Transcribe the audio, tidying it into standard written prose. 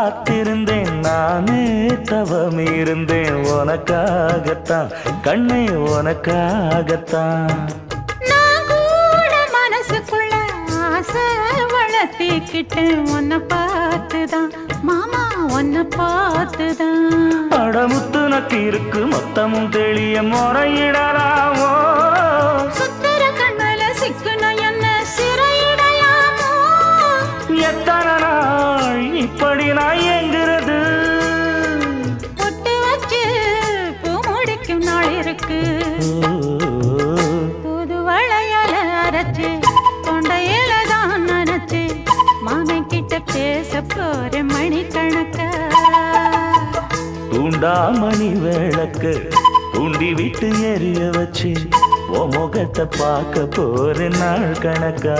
காத்திருந்தேன் நானே தவம் இருந்தேன் உனக்காகத்தான் கண்ணே உனக்காகத்தான் நான் கூட மனசுக்குள்ள ஆசை வளர்த்திக்கிட்டேன் உன்னை பார்த்துதான் மாமா உன்னை பார்த்துதான் அடமுத்து நக்கு இருக்கு மொத்தமும் தெளிய முறையிடலாமோ சுத்தர கண்மல சிக்குன என்ன சிறையிடலாமோ எத்தனை நாள் இப்படி நான் எங்கிறது பொட்டு வச்சு பூ முடிக்கும் நாள் இருக்கு புது வளையல அரைச்சு தொண்டையில தான் நினைச்சு மாமன் கிட்ட பேச போற மணிக்கணக்கா தூண்டாமணி விளக்கு தூண்டி விட்டு எரிய வச்சு உன் முகத்தை பார்க்க போற நாள் கணக்கா